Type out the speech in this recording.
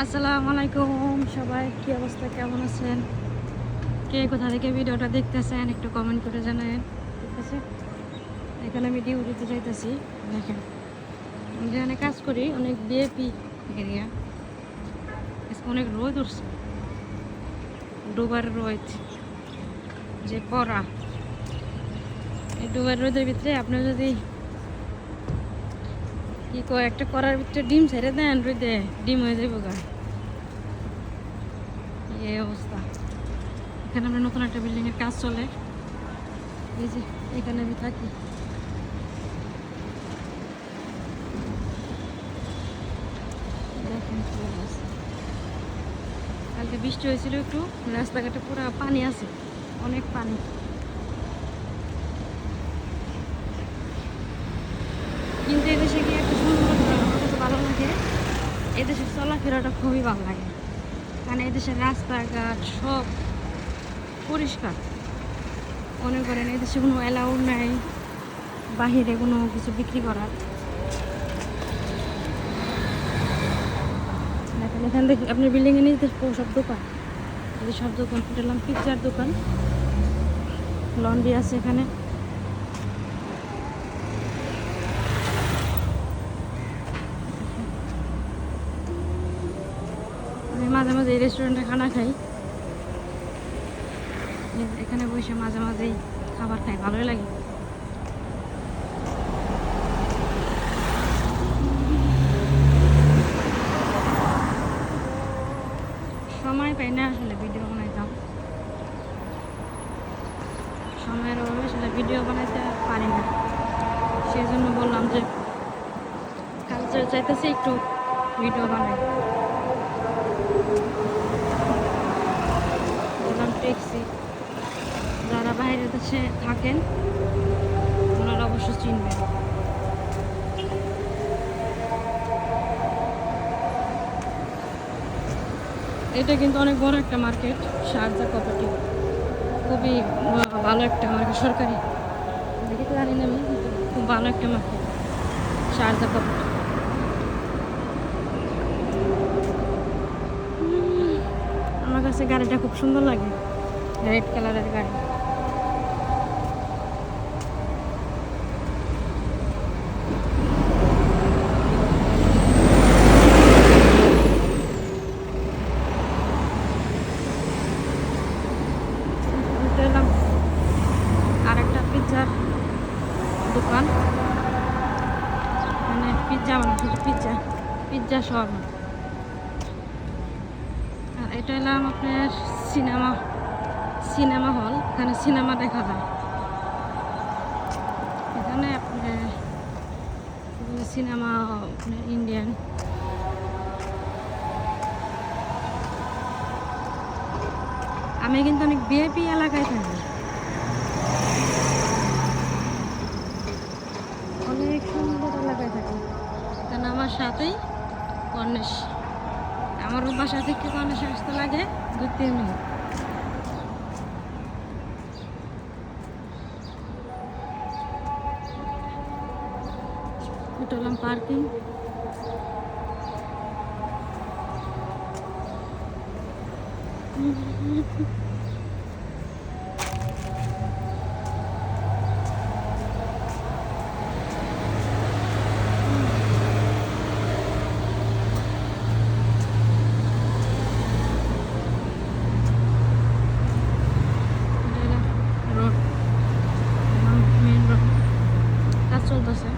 আসসালামু আলাইকুম সবাই, কি অবস্থা, কেমন আছেন? কে কোথা থেকে ভিডিওটা দেখতেছেন একটু কমেন্ট করে জানাবেন। ঠিক আছে, এখানে আমি ডিউটিতে যাইতেছি। দেখেন, আমি যেখানে কাজ করি অনেক বিএপি এরিয়া, অনেক রোদ উঠছে, ডুবার রোদ যে পড়া। এই ডুবার রোদের ভিতরে আপনি যদি কি একটা করার ভিতরে ডিম ছেড়ে দেন, রোদে ডিম হয়ে যাবো গা, এই অবস্থা। এখানে আমরা নতুন একটা বিল্ডিংয়ের কাজ চলে, এই যে এখানে আমি থাকি। দেখেন কি অবস্থা, কালকে বৃষ্টি হয়েছিল, একটু রাস্তাঘাটে পুরো পানি আছে, অনেক পানি। কিন্তু এদেশে গিয়ে একটা সুন্দর আমার কাছে ভালো লাগে, এদেশের চলাফেরাটা খুবই ভালো লাগে, কারণ এদেশের রাস্তাঘাট সব পরিষ্কার। মনে করেন এদেশে কোনো অ্যালাউড নাই বাহিরে কোনো কিছু বিক্রি করার। দেখেন এখান থেকে আপনি বিল্ডিংয়ে নিয়ে সব দোকান, এই সব দোকান, ফুটালাম পিৎজার দোকান, লন্ড্রি আছে এখানে। আমি মাঝে মাঝে এই রেস্টুরেন্টে খানা খাই, এখানে বসে মাঝে মাঝেই খাবার খাই, ভালোই লাগে। সময় পাই না আসলে ভিডিও বানাইতাম, সময়ের অভাবে আসলে ভিডিও বানাইতে পারি না। সেই জন্য বললাম যে কালচার চাইতেছি একটু ভিডিও বানাই। বললাম ট্যাক্সি, যারা বাইরে দেশে থাকেন ওনারা অবশ্য চিনবেন। এটা কিন্তু অনেক বড় একটা মার্কেট, শারজা কপারেটিভ, খুবই ভালো একটা মার্কেট, সরকারি দেখি তো জানি না আমি, কিন্তু খুব ভালো একটা মার্কেট শারজা কপারেটিভ। আমার কাছে গাড়িটা খুব সুন্দর লাগে, রেড কালারের গাড়ি। আর একটা পিৎজার দোকান, মানে পিৎজা বানানো, শুধু পিৎজা, পিৎজা সব। আর এটা এলাম আপনার সিনেমা হল, এখানে সিনেমা দেখা যায়। এখানে আপনার সিনেমা ইন্ডিয়ান। আমি কিন্তু অনেক বিএপি এলাকায় থাকি, অনেক সুন্দর এলাকায় থাকি, কারণ আমার সাথেই কর্নেশ, আমার বাসা থেকে কর্নেশ আসতে লাগে 2-3 মিনিট। এটা হলাম পার্কিং। রোড, মেন রোড, কাজ চলতেছে।